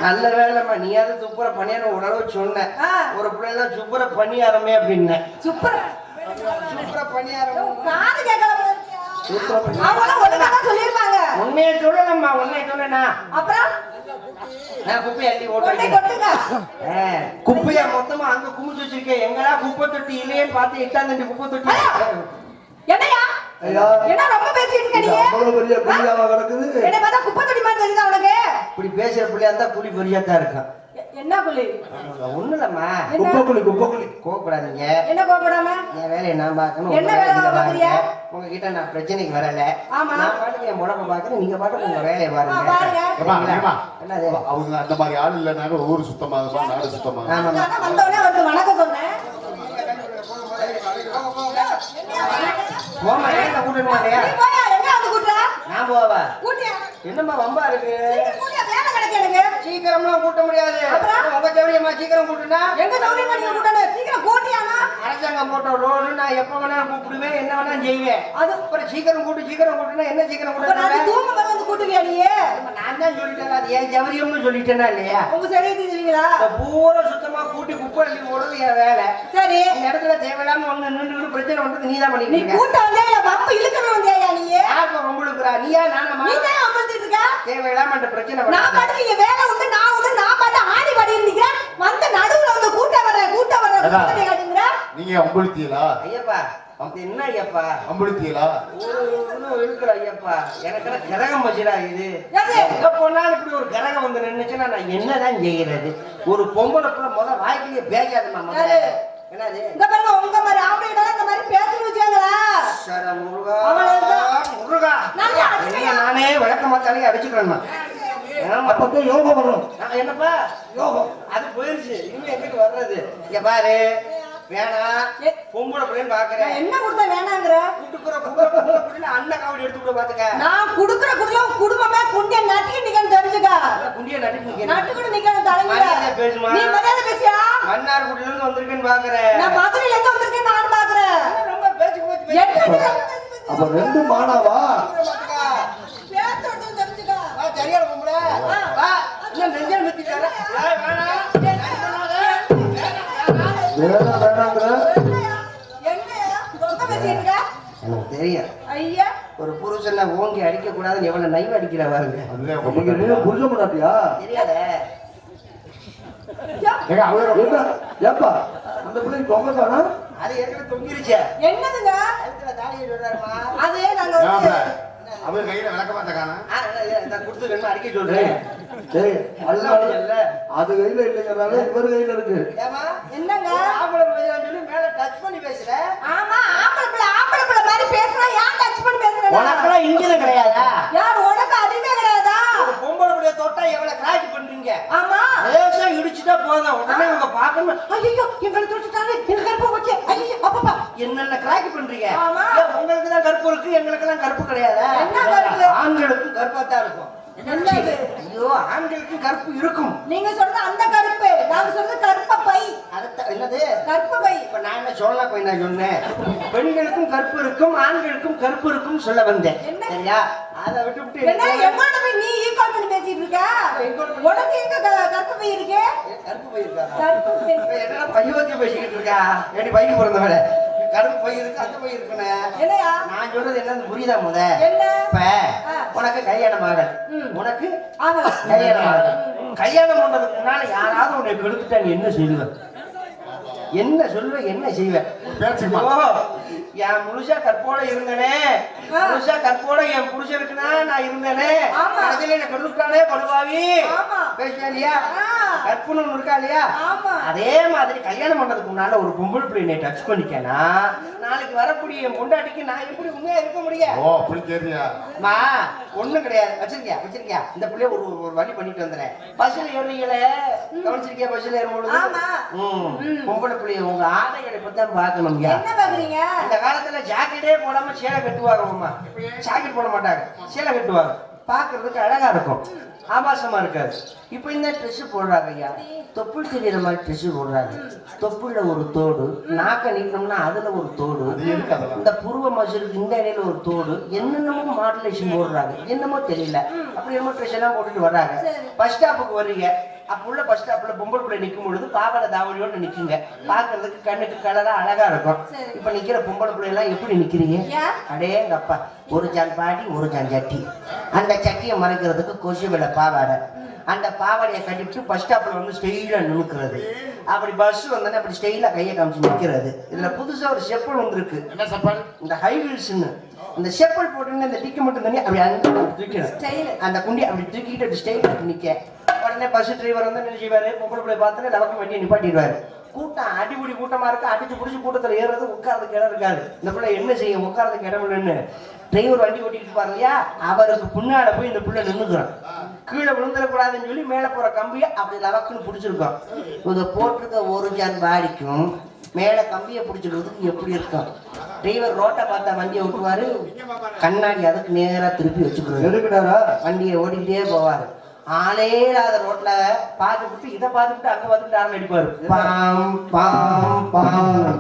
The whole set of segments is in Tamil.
நல்ல வேலைம்மா, நீயாவது துப்புர பணியாரம் ஓரளவு சொன்ன. ஒரு பிள்ளைல சுப்புர பணியாரமே அப்படின்னு சுப்புர பணியாரம் காது கேட்கல. சொல்லிருப்பாங்க. உண்மையை சொல்லணும்மா, உண்மையை சொல்லனா அப்புறம் நான் குப்பையை அள்ளி ஓட்டுங்க. குப்பையா மொத்தமா அங்க குமிச்சு வச்சிருக்கேன். எங்கடா குப்பை தொட்டி இல்லையேன்னு பார்த்து 8ஆம் குப்பை தொட்டி. என்னையா என்ன ரொம்ப பேசிட்டு இருக்க நீ? அவ்வளவு பெரிய புலியாவா கிடக்குது. என்ன பார்த்தா குப்பை தொட்டி மாதிரி தெரியுதா உனக்கு? இப்படி பேசுற புள்ளியா இருந்தா புலி பெரியா தான் இருக்கும். என்ன புலி? ஒண்ணு இல்லம்மா, குப்பை குப்பை கோவப்படாதீங்க. என்ன கோவப்படாம? என் வேலையை நான் பார்க்கணும். என்ன வேலை பாக்குறியா? உங்ககிட்ட நான் பிரச்சனைக்கு வரல. ஆமா, நான் பாட்டுக்கு என் முடப்ப பாக்குறேன், நீங்க பாட்டுக்கு உங்க வேலையை பாருங்க. என்னது அவங்க அந்த மாதிரி ஆள் இல்லைனாக்க ஊர் சுத்தமா நாடு சுத்தமா. வந்தோடனே வந்து வணக்கம் சொன்னேன். போமா, ஏன் கூட்டணும் இல்லையா? நான் போவா என்னம்மா வம்பா இருக்கு? சீக்கிரம்லாம் கூட்ட முடியாது. உங்க சௌரியமா சீக்கிரம் கூட்டுனா? எங்க சௌரியமா நீங்க கூட்டணும். சீக்கிரம் கூட்டியானா? அரசாங்கம் போட்ட ரோடு நான் எப்ப வேணாலும் கூப்பிடுவேன், என்ன வேணாலும் செய்வேன். அது அப்புறம் சீக்கிரம் கூட்டுனா என்ன சீக்கிரம் கூட்டுறேன்? தூங்க வர வந்து கூட்டுவியா நீ? நான் தான் சொல்லிட்டேன், அது ஏன் சௌரியம்னு சொல்லிட்டேனா இல்லையா? உங்க சௌரியத்தை சொல்லுவீங்களா? பூரா சுத்தமா கூட்டி குப்பை அள்ளி போடுறது என் வேலை. சரி, இந்த இடத்துல தேவையில்லாம ஒண்ணு நின்று பிரச்சனை பண்றது நீதான் பண்ணிட்டு இருக்க. நீ கூட்ட வந்தே இல்ல பம்பு இழுக்கணும் வந்தியா நீ? யார் ரொம்ப இழுக்குறா? நீயா நானா? நீ தான் அமர்ந்துட்டு இருக்க. தேவையில்லாம அந்த பிரச்சனை நான் பாட்டு நீங்க வேலை உண்டு நான் உண்டு நான் பாட்டு ஆடி பாடி இருந்தீங்க. வந்து நடுவுல வந்து கூட்ட வர காட்டுங்கற. நீங்க அம்புழுத்தியலா? ஐயப்பா அது என்ன ஐயப்பா அம்புழுத்தியலா? ஒரு இழுக்குற ஐயப்பா, எனக்கு கரகம் வச்சுடா இது. எங்க போனாலும் இப்படி ஒரு கரகம் வந்து நின்னுச்சுன்னா நான் என்னதான் செய்யறது? ஒரு பொம்பளை புள்ள முத வாய்க்கிலேயே பேசாதுமா. முதல்ல என்னது இந்த பாருங்க, உங்க மாதிரி ஆம்பளைடா இந்த மாதிரி பேசணும் வச்சாங்களா? சர முருகா முருகா, நானே விளக்கமாத்தாலே அடிச்சுக்கிறேன்மா. அப்போ யோகம் வரும். என்னப்பா யோகம்? அது போயிருச்சு, இனிமே எங்கிட்டு வர்றது? இங்க பாரு, வேணாம் பொம்பளை பிள்ளைன்னு பாக்குறேன். என்ன கொடுத்தா வேணாங்கற? குடுக்குற அண்ணன் காவடி எடுத்து கூட பாத்துக்க. நான் குடுக்குற குடுல குடும்பமே குண்டிய நட்டி நிக்கன்னு தெரிஞ்சுக்க. குண்டிய நட்டி நட்டுக்குள்ள நிக்கணும் தலைங்க. பேசுமா? நீ மரியாதை பேசியா? மன்னார் குடில இருந்து வந்திருக்கேன்னு பாக்குறேன். நான் மதுரையில இருந்து வந்திருக்கேன் நான் பாக்குறேன். ரொம்ப பேசி அப்ப ரெண்டு மானாவா? பேச்சோட தெரிஞ்சுக்க. சரியான பொம்பளை வா, இன்னும் நெஞ்சல் மித்திட்டாரா? வேணாங்கற என்னையா ரொம்ப பேசிட்டு இருக்க? எனக்கு தெரியும். ஐயா, ஒரு புருஷனை ஓங்கி அடிக்க கூடாதுன்னு எவ்வளவு நைவ அடிக்கிற பாருங்க. நீங்க புரிஞ்ச மாட்டியா? தெரியாத ஏப்பா அந்த பிள்ளை தொங்கதானா? அது ஏற்கனவே தொங்கிருச்சு. என்னதுங்க? அதுல தாலியை சொல்றாருமா. அது நாங்க அவர் கையில விளக்க மாட்டேங்கானா? நான் கொடுத்து வேணுமா அடிக்க சொல்றேன். சரி, அது கையில இல்லைங்கறால இவர் கையில இருக்கு. ஏமா என்னங்க? ஆம்பளை பிள்ளைன்னு சொல்லி மேல டச் பண்ணி பேசுற. ஆமா, ஆம்பளை பிள்ளை மாதிரி பேசுறா. ஏன் டச் பண்ணி பேசுற? உனக்குலாம் இன்ஜின் கிடையாதா? யார் உனக்கு அறிவே கிடையாதா? ஒரு பொம்பளை பிள்ளைய தொட்டா எவ்வளவு கிராக்கி பண்றீங்க? ஆமா, லேசா இடிச்சிட்டா போதும், உடனே உங்க பாக்கணும். ஐயோ எங்களை தொட்டுட்டாரு, எனக்கு கருப்பு வச்சு. ஐயோ அப்பப்பா என்னென்ன கிராக்கி பண்றீங்க? உங்களுக்கு தான் கருப்பு இருக்கு, எங்களுக்கு எல்லாம் கருப்பு கிடையாதா? ஆண்களுக்கும் கருப்பாத்தான் இருக்கும். ஐயோ ஆண்களுக்கும் கருப்பு இருக்கும். நீங்க சொல்றது அந்த கருப்பு, நாங்க சொல்றது கருப்ப பை. என்னது கருப்ப பை? இப்ப நான் என்ன சொல்ல போய் நான் சொன்னேன், பெண்களுக்கும் கருப்பு இருக்கும் ஆண்களுக்கும் கருப்பு இருக்கும் சொல்ல வந்தேன். சரியா? அதை விட்டு எங்கோட போய் நீ ஈக்குவல் பண்ணி பேசிட்டு இருக்க? உனக்கு எங்க கருப்பு பை இருக்கு? கருப்பு பை இருக்கா? கருப்பு பை என்ன பையோத்திய பேசிக்கிட்டு இருக்கா? எப்படி பைக்கு பிறந்தவள? கருப்பு பை இருக்கு, அந்த பை இருக்குன்னு என்னையா நான் சொல்றது என்னன்னு புரியுதா? முத என்ன இப்ப உனக்கு கல்யாணம் ஆகல, உனக்கு கல்யாணம் ஆகல. கல்யாணம் பண்றதுக்கு முன்னால யாராவது உன்னை கெடுத்துட்டா நீ என்ன செய்வ? என்ன சொல்லுவ, என்ன செய்வ? என் முழுசா கற்போட இருந்தனே, முழுசா கற்போட என் புருஷனுக்குனா நான் இருந்தனே, கடைசியில என்ன கெடுத்துட்டானே படுவாவி பேசுவா இல்லையா? கற்புன்னு ஒண்ணு இருக்கா இல்லையா? அதே மாதிரி கல்யாணம் பண்றதுக்கு முன்னால ஒரு பொம்பளை பிள்ளை டச் பண்ணிக்கனா நாளைக்கு வரக்கூடிய என் பொண்டாட்டிக்கு நான் எப்படி உண்மையா இருக்க முடியும்? ஓ அப்படி கேட்டியா? மா ஒண்ணும் கிடையாது. வச்சிருக்கியா இந்த பிள்ளைய ஒரு வழி பண்ணிட்டு வந்துறேன். பஸ்ல ஏறீங்களே கவனிச்சிருக்கியா? பஸ்ல ஏறும்போது பொம்பளை பிள்ளைய உங்க ஆடைகளை பத்தி பாக்கணும். என்ன பாக்குறீங்க? இந்த காலத்துல ஜாக்கெட்டே போடாம சேலை கட்டுவாங்க. ஜாக்கெட் போட மாட்டாங்க, சேலை கட்டுவாங்க. பாக்குறதுக்கு அழகா இருக்கும், ஆபாசமா இருக்காது. இப்ப இந்த ட்ரெஸ் போடுறாங்க ஐயா, தொப்புள் தெரியுற மாதிரி ட்ரெஸ் போடுறாங்க. தொப்புள்ள ஒரு தோடு, நாக்க நீக்கணும்னா அதுல ஒரு தோடு, இந்த புருவ மசூருக்கு இந்த இடையில ஒரு தோடு, என்னென்னமோ மாடுலேஷன் போடுறாங்க. என்னமோ தெரியல, அப்படி என்னமோ ட்ரெஸ் எல்லாம் போட்டுட்டு வர்றாங்க. பஸ் ஸ்டாப்புக்கு வர்றீங்க, அப்ப உள்ள பஸ் ஸ்டாப்ல பொம்பளை பிள்ளை நிக்கும் பொழுது பாவாடை தாவணியோட நிக்குங்க. பாக்குறதுக்கு கண்ணுக்கு கலரா அழகா இருக்கும். இப்ப நிக்கிற பொம்பளை பிள்ளை எல்லாம் எப்படி நிக்கிறீங்க? அடேங்கப்பா, ஒரு ஜான் பாடி ஒரு ஜான் சட்டி. அந்த சட்டியை மறைக்கிறதுக்கு கொசு விலை பாவாடை. அந்த பாவாடையை கட்டிவிட்டு பஸ் ஸ்டாப்ல வந்து ஸ்டெயிலா நின்னுக்கிறது. அப்படி பஸ் வந்தோடனே அப்படி ஸ்டெயிலா கையை காமிச்சு நிக்கிறது. இதுல புதுசா ஒரு செப்பல் வந்திருக்கு. என்ன செப்பல்? இந்த ஹை ஹீல்ஸ்ன்னு. இந்த செப்பல் போட்டு இந்த டிக்கி மட்டும் தண்ணி அப்படி அந்த தூக்கிடும். அந்த குண்டி அப்படி தூக்கிட்டு அப்படி ஸ்டெயிலா நிக்க. உடனே பஸ் டிரைவர் வந்து என்ன செய்வாரு? பொம்பளை பிள்ளை பார்த்துட்டு லவக்கு வண்டியை நிப்பாட்டிடுவாரு. கூட்டம் அடிபடி கூட்டமா இருக்கு. அடிச்சு பிடிச்சி கூட்டத்துல ஏறது உட்கார்றதுக்கு இடம் இருக்காது. இந்த பிள்ளை என்ன செய்யும்? உட்கார்றதுக்கு இடம் இல்லைன்னு டிரைவர் வண்டி ஓட்டிட்டு இருப்பாரு இல்லையா, அவருக்கு பின்னால போய் இந்த பிள்ளை நின்னுக்குறான். கீழே விழுந்துடக்கூடாதுன்னு சொல்லி மேல போற கம்பியை அப்படி லவக்குன்னு பிடிச்சிருக்கோம். இவங்க போட்டிருக்க ஒரு ஜான் பாடிக்கும் மேல கம்பியை பிடிச்சிருக்கிறதுக்கு எப்படி இருக்கும்? டிரைவர் ரோட்டை பார்த்தா வண்டியை விட்டுவாரு, கண்ணாடி அதுக்கு நேரா திருப்பி வச்சுக்கிறாரு. வண்டியை ஓடிக்கிட்டே போவாரு. ஆளே இல்லாத ரோட்ல பார்த்துக்கிட்டு இதை பார்த்துக்கிட்டு அங்க பார்த்துக்கிட்டு ஆரம்பி அடிப்பாரு. பாம் பாம் பாம்.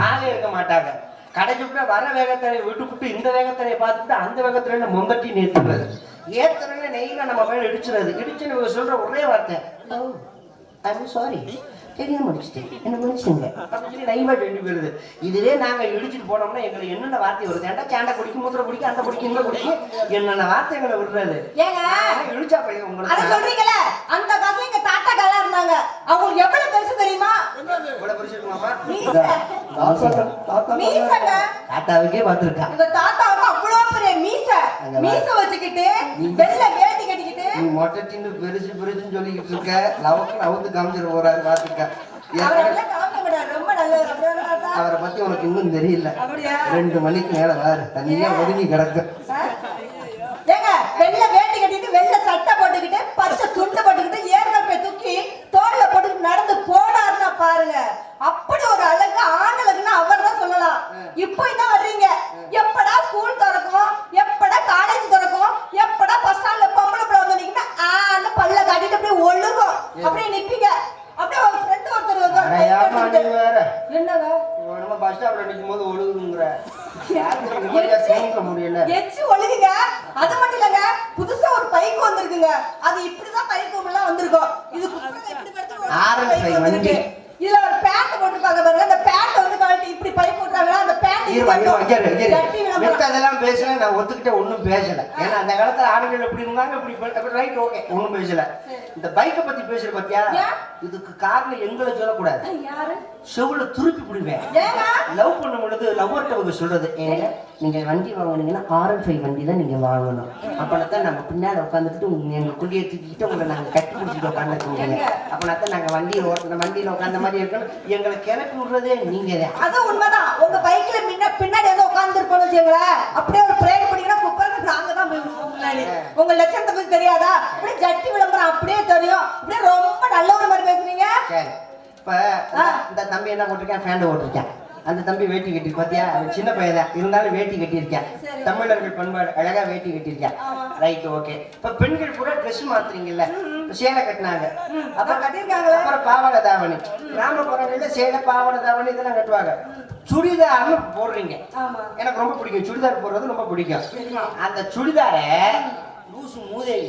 ஆளே இருக்க மாட்டாங்க. கடைச்சுட்டு வர வேகத்தனையை விட்டுவிட்டு இந்த வேகத்தனையை பார்த்துக்கிட்டு அந்த வேகத்தில மொந்தட்டி நேர்த்துறது. ஏத்தனை நெய்ல நம்ம மேல இடிச்சுறது. இடிச்சுன்னு இவங்க சொல்ற ஒரே வார்த்தை, ஐம் சாரி, தெரியாம முடிச்சுட்டேன், என்ன முடிச்சுங்க அப்படின்னு சொல்லி நைவா சொல்லி போயிருது. இதுவே நாங்க இடிச்சுட்டு போனோம்னா எங்களுக்கு என்னென்ன வார்த்தை வருது? ஏன்டா சேண்டை குடிக்கும், மூத்திர குடிக்கும், அந்த குடிக்கும், இந்த குடிக்கும், என்னென்ன வார்த்தைகளை விடுறது. இடிச்சா பையன் உங்களுக்கு சொல்றீங்களே, அந்த காலத்துல எங்க தாத்தா காலா இருந்தாங்க. அவங்களுக்கு எவ்வளவு பெருசு தெரியுமா? இவ்வளவு பெருசு இருக்குமாமா? தாத்தாவுக்கே பார்த்திருக்கா. எங்க தாத்தாவுக்கு அவ்வளவு பெரிய மீச வச்சுக்கிட்டு வெள்ள வேட்டி கட்டிக்கிட்டு நீ மொட்டை சின்ன பெருசு பெருசுன்னு சொல்லிக்கிட்டு இருக்க. லவக்கு நவுந்து காமிச்சிட போறாரு பாத்துக்க. அவரை பத்தி உனக்கு இன்னும் தெரியல. 2 மணிக்கு மேல வேற தனியா ஒதுங்கி கிடக்கு. ஏங்க வெள்ள வேட்டி கட்டிட்டு வெள்ள சட்டை போட்டுக்கிட்டு பச்சை துண்டு போட்டுக்கிட்டு ஏர்கள் போய் தூக்கி தோல்ல போட்டுக்கிட்டு நடந்து போனாருன்னா பாருங்க, அப்படி ஒரு அழகு ஆணழகுன்னா அவர் தான் சொல்லலாம். இப்போ என்ன வர்றீங்க? எப்படா ஸ்கூல் திறக்கும், எப்படா காலேஜ் திறக்கும், எப்படா பஸ் ஸ்டாண்ட்ல பொம்பளை பிள்ளை வந்து நிக்கினா ஆன்னு பல்ல காட்டிட்டு அப்படியே ஒழுகும் அப்படியே நிப்பீங்க. அப்படியே ஒரு ஃப்ரெண்ட் ஒருத்தர் வேற என்னங்க நம்ம பஸ் ஸ்டாப்ல நிக்கும் போது ஒழுகுங்கிற முடியல. எச்சு ஒழுகுங்க. அது மட்டும் இல்லங்க, புதுசா ஒரு பைக் வந்திருக்குங்க. அது இப்படிதான் பைக் எல்லாம் வந்திருக்கும். இது வண்டி. இதுல ஒரு பேண்ட் போட்டுருப்பாங்க பாருங்க. அந்த பேண்ட் வந்து கழட்டி இப்படி பைக் போட்டுறாங்களா, அந்த பேண்ட் அதெல்லாம் பேசல. நான் ஒத்துக்கிட்ட ஒன்னும் பேசல. ஏன்னா அந்த காலத்துல ஆண்கள் எப்படி இருந்தாங்க இப்படி ரைட் ஓகே ஒன்னும் பேசல. இந்த பைக்கை பத்தி பேசுற பத்தியா? இதுக்கு காரணம் எங்களை சொல்லக்கூடாது, செவுல துருப்பி விடுவேன். லவ் பண்ணும் பொழுது லவ்வர்கிட்ட சொல்றது, ஏங்க நீங்க வண்டி வாங்கினீங்கன்னா R15 வண்டி தான் நீங்க வாங்கணும். அப்பதான் நம்ம பின்னாடி உட்காந்துக்கிட்டு எங்க குடியை தூக்கிக்கிட்டு உங்களை நாங்க கட்டி பிடிச்சிட்டு உட்காந்துருக்கீங்க. அப்பதான் நாங்க வண்டியில உட்காந்த மாதிரி இருக்கணும். எங்களை கிளப்பி விடுறதே நீங்க தான். அது உண்மைதான். உங்க பைக்ல பின்னாடி வந்து உட்கார்ந்து இருக்கணும் வச்சுங்களேன். அப்படியே ஒரு பிரேக் பண்ணிங்கன்னா குப்பருக்கு நாங்க தான் போயிடுவோம் முன்னாடி. உங்க லட்சணத்தை பத்தி தெரியாதா? அப்படியே ஜட்டி விளம்பரம் அப்படியே தெரியும். அப்படியே ரொம்ப நல்ல ஒரு மாதிரி பேசுறீங்க. சரி, இப்ப இந்த தம்பி என்ன போட்டிருக்கேன்? ஃபேண்ட் போட்டிருக்கேன். அந்த தம்பி வேட்டி கட்டி பாத்தியா? சின்ன பையன் தான் இருந்தாலும் வேட்டி கட்டியிருக்கேன். தமிழர்கள் பண்பாடு அழகா வேட்டி கட்டியிருக்கேன். Right okay. இப்ப பெண்கள் கூட ட்ரெஸ் மாத்துறீங்கல்ல, சேலை கட்டினாங்க, அப்புறம் கட்டியிருக்காங்களா, அப்புறம் பாவாடை தாவணி. கிராமப்புறங்கள்ல சேலை பாவாடை தாவணி இதெல்லாம் கட்டுவாங்க. சுடிதார்னு போடுறீங்க. எனக்கு ரொம்ப பிடிக்கும் சுடிதார் போடுறது, ரொம்ப பிடிக்கும். அந்த சுடிதார லூசு மூதேவி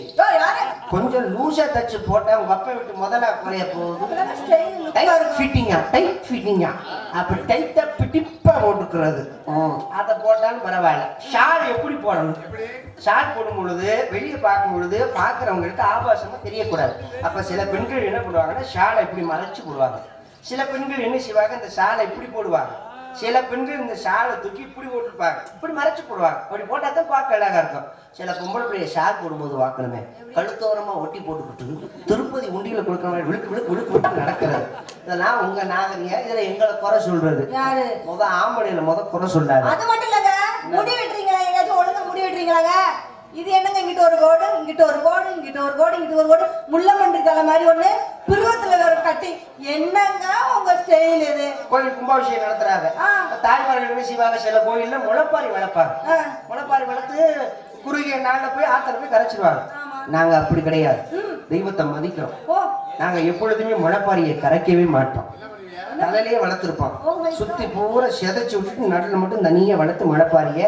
கொஞ்சம் லூசா தச்சு போட்டா உங்க அப்பா விட்டு முதல்ல குறைய போகுது. டைட் ஃபிட்டிங்கா அப்படி டைட்டா பிடிப்பா போட்டுக்கிறது. அதை போட்டாலும் பரவாயில்ல. ஷால் எப்படி போடணும்? ஷால் போடும் பொழுது வெளியே பார்க்கும் பொழுது பாக்குறவங்களுக்கு ஆபாசமா தெரியக்கூடாது. அப்ப சில பெண்கள் என்ன பண்ணுவாங்கன்னா ஷாலை இப்படி மறைச்சு போடுவாங்க. சில பெண்கள் என்ன செய்வாங்க, இந்த ஷாலை இப்படி போடுவாங்க. சில பெண்கள் இந்த ஷாலை தூக்கி இப்படி போட்டுருப்பாங்க, இப்படி மறைச்சு போடுவாங்க. அப்படி போட்டா தான் பார்க்க அழகா இருக்கும். சில பொம்பளை பிள்ளைய ஷால் போடும்போது வாக்கணுமே, கழுத்தோரமா ஒட்டி போட்டுக்கிட்டு திருப்பதி உண்டியில கொடுக்குற மாதிரி விழுக்கு விழுக்கு விழுக்கு விழுக்கு நடக்கிறது. இதெல்லாம் உங்க நாகரிக. இதுல எங்களை குறை சொல்றது ஆம்பளையில குறை சொல்லாது. அது மட்டும் இல்லங்க, முடி வெட்டுறீங்களா? எங்கேயாச்சும் ஒழுங்கா முடி வெட்டுறீங்களாங்க? இது என்னங்க, இங்கிட்ட ஒரு கோடு, இங்கிட்ட ஒரு கோடு, இங்கிட்ட ஒரு கோடு, இங்கிட்ட ஒரு கோடு, முள்ளமன்றி தலை மாதிரி ஒண்ணு, பிருவத்துல வேற கட்டி. என்னங்க உங்க ஸ்டைல் இது? கோயில் கும்பாபிஷேகம் நடத்துறாங்க. தாய்மார்கள் என்ன செய்வாங்க, சில கோயில்ல முளைப்பாரி வளர்ப்பாங்க. முளைப்பாரி வளர்த்து குறுகிய நாள்ல போய் ஆத்துல போய் கரைச்சிருவாங்க. நாங்க அப்படி கிடையாது. தெய்வத்தை மதிக்கிறோம். நாங்க எப்பொழுதுமே முளைப்பாரியை கரைக்கவே மாட்டோம். தலையிலேயே வளர்த்துருப்போம். சுத்தி பூரா செதைச்சு விட்டுட்டு நடுல மட்டும் தனியா வளர்த்து முளைப்பாரிய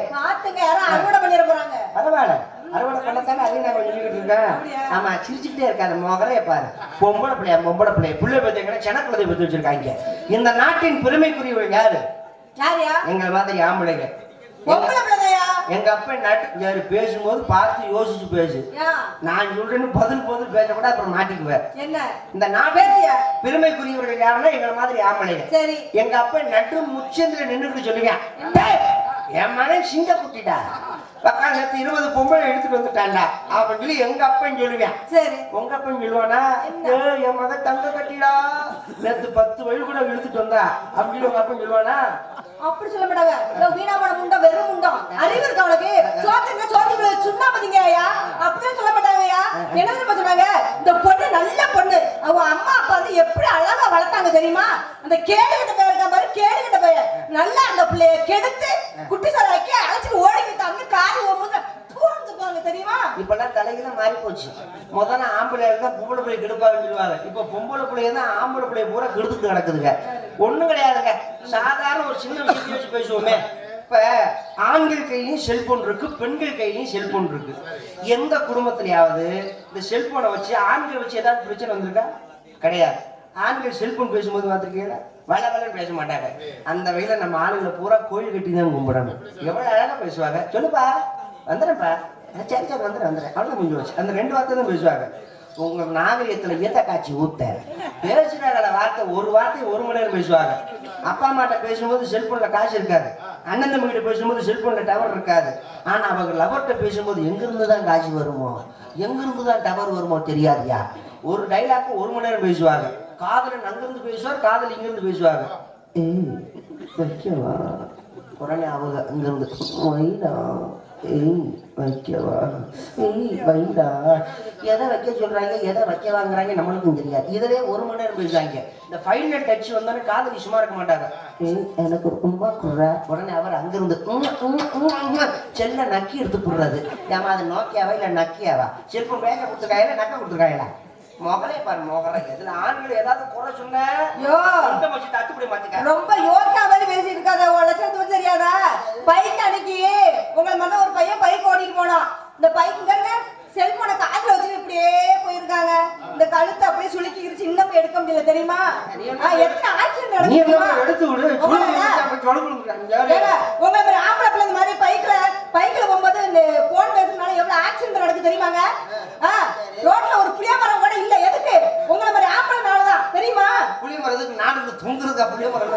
அறுவடை பண்ணிட போறாங்க. பரவாயில்ல, அறுவடை பண்ணத்தானே அதையும் நான் சொல்லிக்கிட்டு இருக்கேன். ஆமா, சிரிச்சுக்கிட்டே இருக்காது. மொகரைய பாரு. பொம்பளை பிள்ளை பிள்ளை பார்த்தீங்கன்னா செனக்குள்ளதை பத்தி வச்சிருக்காங்க. இந்த நாட்டின் பெருமைக்குரியவர்கள் யாரு? யாரியா? எங்களை மாதிரி ஆம்பளைங்க. எங்க அப்பா நாட்டு பேசும்போது பார்த்து யோசிச்சு பேசு. நான் சொல்றேன்னு பதில் பேச கூட அப்புறம் மாட்டிக்குவேன். என்ன இந்த நாட்டு பெருமைக்குரியவர்கள் யாருன்னா எங்களை மாதிரி ஆம்பளைங்க. சரி, எங்க அப்பா நட்டு முச்சந்தில நின்றுட்டு சொல்லுங்க, என் மகன் சிங்க குட்டிட்டா நேற்று 20 பொம்பளை எடுத்துட்டு வந்துட்டாண்டா அப்படின்னு சொல்லி எங்க அப்பன் சொல்லுவேன். சரி, உங்க அப்பன் சொல்லுவானா, என் மகன் தங்க கட்டிடா நேற்று 10 வயது கூட இழுத்துட்டு வந்தா அப்படின்னு உங்க அப்பன் சொல்லுவானா? அப்படி சொல்ல மாட்டாங்க. வீணாமான முண்டம் வெறும் முண்டம் அறிவு இருக்கு அவளுக்கு. சோத்துக்குள்ள சுண்ணா பதிங்க ஐயா அப்படியே சொல்ல மாட்டாங்கய்யா. என்ன தெரியுமா சொன்னாங்க? இந்த பொண்ணு நல்ல பொண்ணு, அவங்க அம்மா அப்பா வந்து எப்படி அழகா வளர்த்தாங்க தெரியுமா? அந்த கேடுகிட்ட பேர் இருக்கா பாரு, கேடுகிட்ட பேர் நல்லா அந்த பிள்ளைய கெடுத்து குட்டி சாராக்கி அழைச்சிட்டு ஓடிக்கிட்டாங்க. காரி ஓமுங்க போங்க தெரியுமா? இப்பெல்லாம் தலைகள மாறி போச்சு. முதல்ல ஆம்பளை இருந்தா பொம்பளை பிள்ளை கெடுப்பான்னு சொல்லுவாங்க. இப்ப பொம்பளை பிள்ளைய தான் ஆம்பளை பிள்ளைய பூரா கெடுத்துட்டு கிடக்குதுங்க. ஒண்ணும் கிடையாதுங்க. சாதாரண ஒரு சின்ன விஷயத்தை வச்சு பேசுவோமே. இப்ப ஆண்கள் கையிலையும் செல்போன் இருக்கு, பெண்கள் கையிலையும் செல்போன் இருக்கு. எந்த குடும்பத்திலேயாவது இந்த செல்போனை வச்சு ஆண்கள் வச்சு ஏதாவது பிரச்சனை வந்திருக்கா? கிடையாது. ஆண்கள் செல்போன் பேசும்போது பார்த்துருக்கீங்களா? வளவலன்னு பேச மாட்டாங்க. அந்த வகையில நம்ம ஆளுங்களை பூரா கோயில் கட்டி தான் கும்பிடணும். எவ்வளவு அழகா பேசுவாங்க. சொல்லுப்பா, வந்துடுறேன்ப்பா, சரி சரி வந்துடுறேன் அவ்வளோ முடிஞ்சு வச்சு. அந்த 2 வார்த்தை தான் பேசுவாங்க. உங்க நாகரிகத்துல ஈத்த காய்ச்சி ஊத்த பேசுறாங்கள வார்த்தை, ஒரு வார்த்தை 1 மணி நேரம் பேசுவாங்க. அப்பா அம்மாட்ட பேசும்போது செல்போன்ல காசு இருக்காது. அண்ணன் தம்பிகிட்ட பேசும்போது செல்போன்ல டவர் இருக்காது. ஆனா அவங்க லவர்கிட்ட பேசும்போது எங்கிருந்து தான் காசு வருமோ, எங்கிருந்து தான் டவர் வருமோ தெரியாதியா. ஒரு டைலாக் 1 மணி நேரம் பேசுவாங்க. காதலன் அங்கிருந்து பேசுவார், காதல் இங்கிருந்து பேசுவாங்க. வைக்கவா உடனே அவங்க அங்கிருந்து வைடா, வைக்கவா, வைடா. எதை வைக்க சொல்றாங்க, எதை வைக்க வாங்குறாங்க நம்மளுக்கும் தெரியாது. இதுலயே 1 மணி நேரம் பேசுவாங்க. இந்த ஃபைனல் டச் வந்தோடனே காதலி சும்மா இருக்க மாட்டாங்க. எனக்கு ஒரு உமா குடுற உடனே அவர் அங்கிருந்து செல்ல நக்கி எடுத்து போடுறது. ஏமா அது நோக்கியாவா இல்ல நக்கியாவா? செல்போன் பேக்க கொடுத்துருக்காங்களா நக்க கொடுத்துருக்காங்களா? மொகரே பாரு மொகரை. எதுல ஆண்கள் ஏதாவது குறை சொன்ன ரொம்ப யோகா மாதிரி பேசி இருக்காத. லட்சத்து தெரியாதா? பைக் அன்னைக்கு உங்களை மட்டும் ஒரு பையன் பைக் ஓடிட்டு போனோம். இந்த பைக்குங்க செல்போனை காதுல வச்சு இப்படியே போயிருக்காங்க. இந்த கழுத்தை அப்படியே சுளுக்கிக்கிருச்சு. இன்னும் எடுக்க முடியல தெரியுமா? எத்தனை ஆக்சிடென்ட் நடக்குது. உங்களை மாதிரி ஆம்பளை பிள்ளை இந்த மாதிரி பைக்ல போகும்போது இந்த போன் பேசுறதுனால எவ்வளவு ஆக்சிடென்ட் நடக்குது தெரியுமாங்க? ரோட்ல ஒரு புளிய மரம் கூட இல்ல. எதுக்கு? உங்களை மாதிரி ஆம்பளைனாலதான் தெரியுமா? புளிய மரத்துக்கு நாடு தூங்குறதுக்கு புளிய மரம்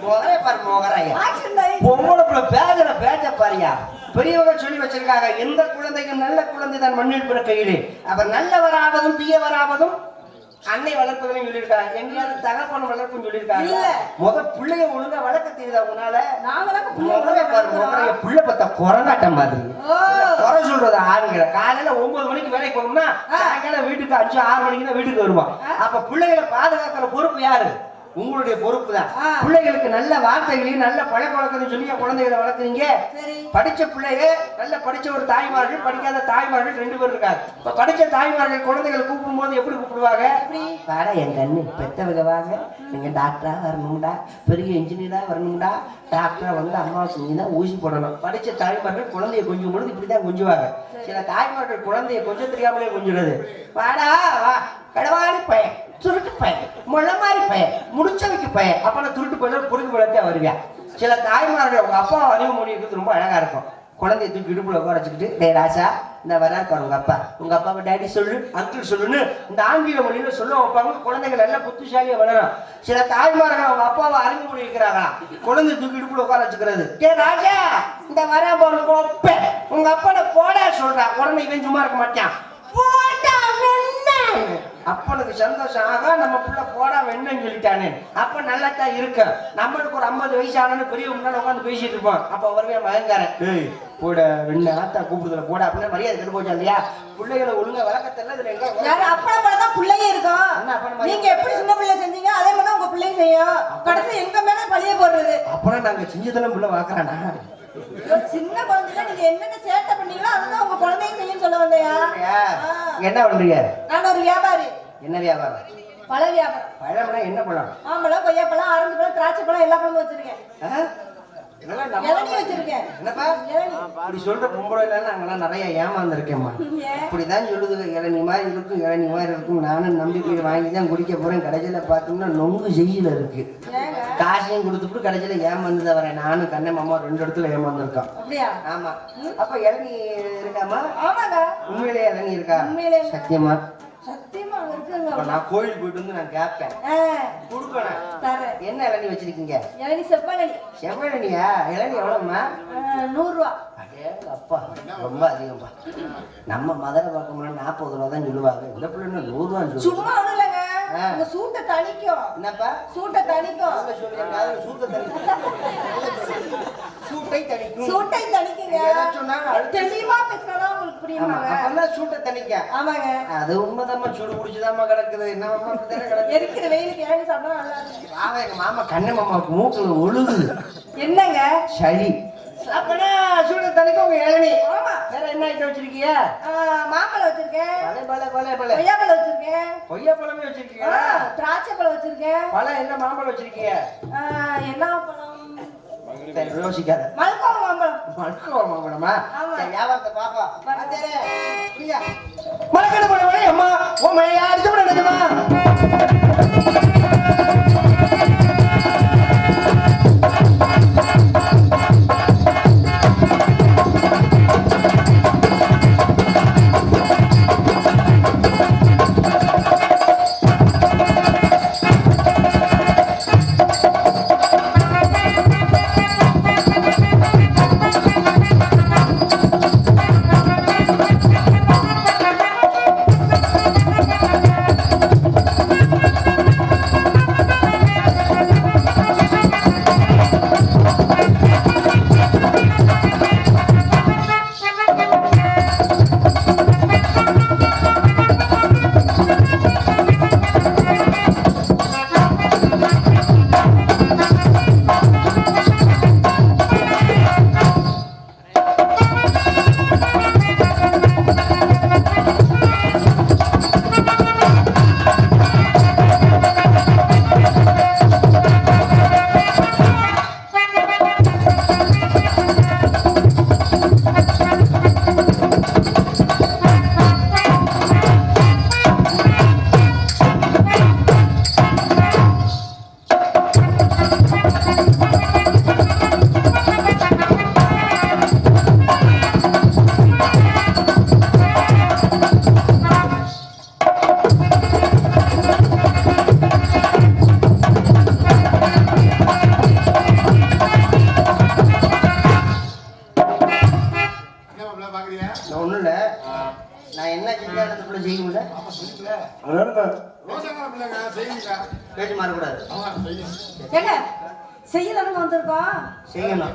மொகரே பாரு மொகரையா. பொம்பளை பிள்ளை பேஜ பேஜ பாரியா. பெரியவங்க சொல்லி வச்சிருக்காங்க, எந்த குழந்தைக்கும் நல்ல குழந்தை தான் மண்ணில் பிறக்கையிலே அவர் நல்லவராவதும் தீயவராவதும் அன்னை வளர்ப்பதையும் சொல்லியிருக்காங்க. எங்கேயாவது தகப்பன வளர்ப்புன்னு சொல்லியிருக்காங்க. முத பிள்ளைய ஒழுங்கா வளர்க்க தெரியுதா உன்னால? புள்ள பத்த குரங்காட்டம் மாதிரி குறை சொல்றது ஆளுங்களை. காலையில 9 மணிக்கு வேலைக்கு போகணும்னா சாயங்காலம் வீட்டுக்கு 5-6 மணிக்கு தான் வீட்டுக்கு வருவான். அப்ப பிள்ளைகளை பாதுகாக்கிற பொறுப்பு யாரு? உங்களுடைய பொறுப்பு தான். பிள்ளைகளுக்கு நல்ல வார்த்தைகளையும் நல்ல பழக்க வழக்கம் சொல்லி குழந்தைகளை வளர்க்குறீங்க. படிச்ச பிள்ளைங்க நல்ல படிச்ச ஒரு தாய்மார்கள், படிக்காத தாய்மார்கள் 2 பேர் இருக்காங்க. இப்ப படிச்ச தாய்மார்கள் குழந்தைகளை கூப்பிடும் போது எப்படி கூப்பிடுவாங்க? வாடா என் கண்ணு பெத்தவங்க வாங்க, நீங்க டாக்டரா வரணும்டா, பெரிய இன்ஜினியரா வரணும்டா, டாக்டரா வந்து அம்மாவுக்கு நீங்க தான் ஊசி போடணும். படிச்ச தாய்மார்கள் குழந்தைய கொஞ்சம் பொழுது இப்படிதான் கொஞ்சுவாங்க. சில தாய்மார்கள் குழந்தைய கொஞ்சம் தெரியாமலே கொஞ்சுறது. வாடா வா கடவாடி பையன், சுருட்டு பையன், முளை மாதிரி பையன், முடிச்சவைக்கு பையன். அப்ப நான் துருட்டு பையன் பொறுக்கு பழத்தே வருவேன். சில தாய்மார்கள் அவங்க அப்பா அறிவு மொழி இருக்கிறது ரொம்ப அழகா இருக்கும். குழந்தைய தூக்கி இடுப்புல உட்கார வச்சுக்கிட்டு, டே ராசா இந்த வரா இருப்பாரு உங்க அப்பா, உங்க அப்பாவை டேடி சொல்லு அங்கிள் சொல்லுன்னு இந்த ஆங்கில மொழியில சொல்ல வைப்பாங்க. குழந்தைகள் எல்லாம் புத்திசாலியா வளரும். சில தாய்மார்கள் அவங்க அப்பாவை அறிவு மொழி இருக்கிறாங்களா, குழந்தைய தூக்கி இடுப்புல உட்கார வச்சுக்கிறது. டே ராஜா இந்த வரா போற உங்க அப்பாவை போடா சொல்றா. உடனே இவன் சும்மா இருக்க மாட்டான். போடா அப்பனுக்கு சந்தோஷம் ஆக நம்ம புள்ள போடா வெண்ணன்னு சொல்லிட்டானே. அப்ப நல்லா தான் இருக்கு. நம்மளுக்கு ஒரு 50 வயசு ஆனு பெரிய முன்னாடி உட்காந்து பேசிட்டு இருப்போம். அப்ப வருவே மகங்காரன், ஏய் போட வெண்ண ஆத்தா கூப்பிடுதல போட அப்படின்னு மரியாதை கெட்டு போச்சா இல்லையா? பிள்ளைகளை ஒழுங்கா வளர்க்கறதுல இதுல எங்க யாரு அப்பா தான் பிள்ளையே இருக்கும். நீங்க எப்படி சின்ன பிள்ளை செஞ்சீங்க அதே மாதிரி உங்க பிள்ளையும் செய்யும். கடைசி எங்க மேல பழிய போடுறது. அப்புறம் நாங்க செஞ்சதெல்லாம் பிள்ளை வாக்குறானா? சின்ன குழந்தைல நீங்க என்னென்ன சேட்டை பண்ணீங்களோ அதுதான் உங்க குழந்தையும் செய்யும் சொல்ல வந்தையா? என்ன பண்றீங்க? நான் ஒரு வியாபாரி. என்ன வியாபாரம்? பழ வியாபாரம். பழம்னா என்ன பழம்? மாம்பழம், கொய்யாப்பழம், ஆரஞ்சு பழம், திராட்சை பழம் எல்லா பழமும் வச்சிருக்கேன். இளநீ வச்சிருக்கேன். என்னப்பா இளநீ. அப்படி சொல்ற பொம்பளை நாங்கெல்லாம் நிறைய ஏமாந்துருக்கேம்மா. ஏன்? இப்படிதான் சொல்லுது, இளநீ மாதிரி இருக்கும் இளநீ மாதிரி இருக்கும். நானும் நம்பி போய் வாங்கி தான் குடிக்க போறேன். கடைசியில பார்த்தோம்னா நொங்கு செய்யல இருக்கு. ஏங்க? காசையும் கொடுத்துட்டு கடைசியில ஏமாந்து தான் வரேன். நானும் கண்ணை மாமா 2 இடத்துல ஏமாந்துருக்கோம். அப்படியா? ஆமா. அப்ப இளநீ இருக்காமா? ஆமாங்க. உண்மையிலே இளநீ இருக்கா? உண்மையிலே சத்தியமா? சத்தியமா இருக்குங்க. அப்ப நான் கோயில் போயிட்டு வந்து நான் கேட்பேன். கொடுக்கணும். தரேன். என்ன இளநீ வச்சிருக்கீங்க? இளநீ செவ்வாழை. செவ்வாழையா? இளநீ எவ்வளவுமா? 100 ரூபா. அப்பா ரொம்ப அதிகம்பா. நம்ம மதுரை பார்க்கணும்னா 40 ரூபா தான் சொல்லுவாங்க. இந்த பிள்ளைன்னு 100 ரூபா சொல்லு. சும்மா ஒண்ணும் இல்லைங்க. உங்க சூட்டை தணிக்கும். என்னப்பா? சூட்டை தணிக்கும். சூட்டை தணிக்கும். சூட்டை தணிக்குங்க. தெளிவா பேசினா உங்களுக்கு புரியுமாங்க? அப்பதான் சூட்டை தணிக்க. ஆமாங்க. அது உண்மைதாம்மா. சூடு குடிச்சுதாம்மா கிடக்குது. என்ன மாமா கிடக்குது? இருக்கிற வெயிலுக்கு ஏழு சாப்பிட்டா நல்லா இருக்கு. வாங்க எங்க மாமா கண்ணு மாமாவுக்கு மூக்குல ஒழுகுது. என்னங்க? சரி. அப்பனா சூடு தணிக்க உங்க இளநீ. ஆமா. வேற என்ன ஐட்டம் வச்சிருக்கீங்க? மாம்பழம் வச்சிருக்கேன். பழம் கொய்யாப்பழம் வச்சிருக்கேன். கொய்யாப்பழமே வச்சிருக்கீங்க? திராட்சை பழம் வச்சிருக்கேன். பழம் என்ன மாம்பழம் வச்சிருக்கீங்க? என்ன பழம்? யோசிக்காத. மல்கோவா மாம்பழம். மல்கோவா மாம்பழமா? ஆமா. சரி, வியாபாரத்தை பாப்பா. மலக்கடை போனவனே அம்மா ஓ மையா அடிச்சு விட நினைக்குமா? நான் என்ன செஞ்சாலும் செய்ய முடியல. பேச்சு மாறக்கூடாது. ஏங்க செய்யலாம்னு வந்திருக்கோம். செய்யணும்.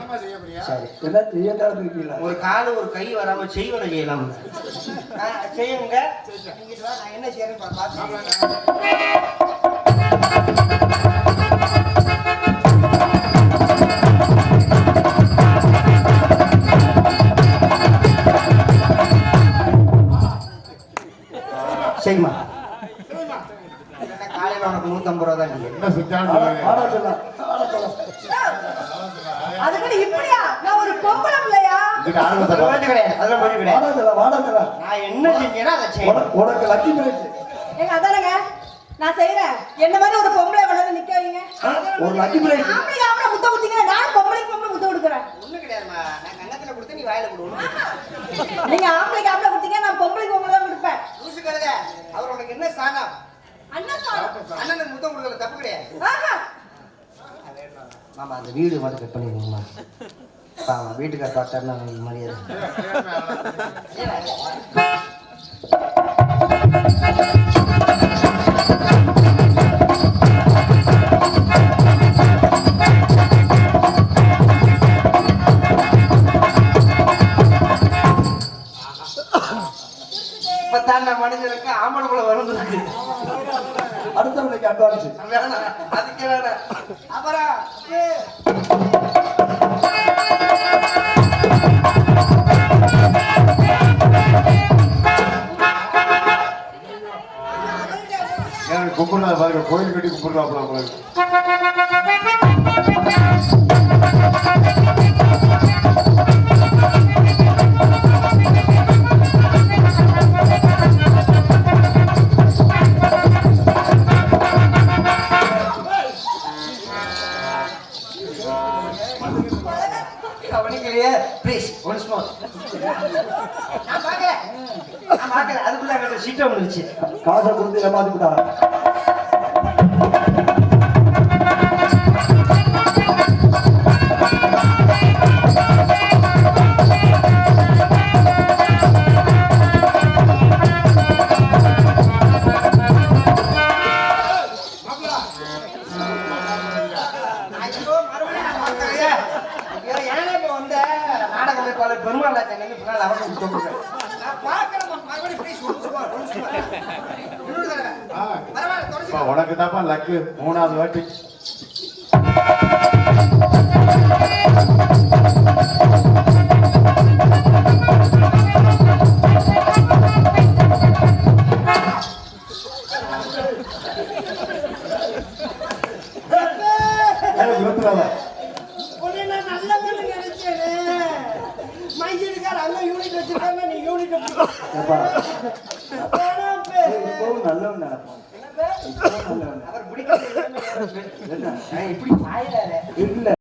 சரி, எல்லாம் செய்யத்தான் இருக்கீங்களா? ஒரு காலு ஒரு கை வராம செய்வன செய்யலாம். செய்யுங்க. நான் என்ன செய்யறேன்னு செய்யுமா? காலையில உனக்கு 150 ரூபா தான். என்ன செஞ்சாலும் அதுக்கு இப்படியா? நான் ஒரு பொம்பளை பிள்ளையா? நான் என்ன செஞ்சேன்னா அதை செய்யணும். உனக்கு லக்கி பிரைஸ். ஏங்க அதானங்க நான் செய்யறேன். என்ன மாதிரி ஒரு பொம்பளை வளர்ந்து நிக்க வைங்க. ஒரு லக்கி பிரைஸ். ஆம்பளை ஆம்பளை முத்த குடுத்தீங்க. நான் பொம்பளைக்கு பொம்பளை முத்த கொடுக்குறேன். ஒண்ணு கிடையாதுமா. நான் கண்ணத்துல கொடுத்து நீ வாயில கொடு. நீங்க ஆம்பளைக்கு ஆம்பளை கொடுத்தீங்க. நான் பொம்பளைக்கு பொம்பளை தான் கொடுப்பேன். லூசு கழுத. அவர் உனக்கு என்ன சாணம்? அண்ணா சாணம். அண்ணனுக்கு முத்தம் கொடுக்கறது தப்பு கிடையாது. ஆஹா. மாமா அந்த வீடியோ மட்டும் கட் பண்ணிடுங்கம்மா. பாவம் வீட்டுக்கார பார்த்தாருன்னா மரியாதை. இப்பதான் மனிதனுக்கு ஆம்பளை போல வருது. அடுத்தவனுக்கு அட்வான்ஸ் வேணாம், அதுக்கு வேணாம். அப்புறம் கும்பிடுறா பாருங்க, கோயில் கட்டி கும்பிடுறாப்ல. நான் பார்க்கல அதுக்குள்ள என்கிட்ட சீட்டை வந்துருச்சு. காசை கொடுத்து ஏமாத்தி விட்டாங்க. ஐயோ, மறுபடியும் நான் பார்க்கலையே. ஐயோ, ஏன்னா இப்ப வந்த நாடக அமைப்பாளர் பெருமாள் ராஜன் பின்னால் அவருக்கு சொல்லுங்க. நான் பார்க்கறேன், மறுபடியும் please சொல்லுங்க. இன்னொரு தடவை. பரவாயில்ல, தொடர்ச்சி. உனக்கு தான்ப்பா லக்கு 3வது வாட்டி. உன்னை நான் நல்லவன்னு நினைச்சேனே. மைசூருக்கார அங்க யூனிட் வச்சிருக்காங்க, நீ யூனிட் நல்லவன் நினைப்பான். அவர் பிடிக்கிறது இப்படி பாயிடாரு. இல்ல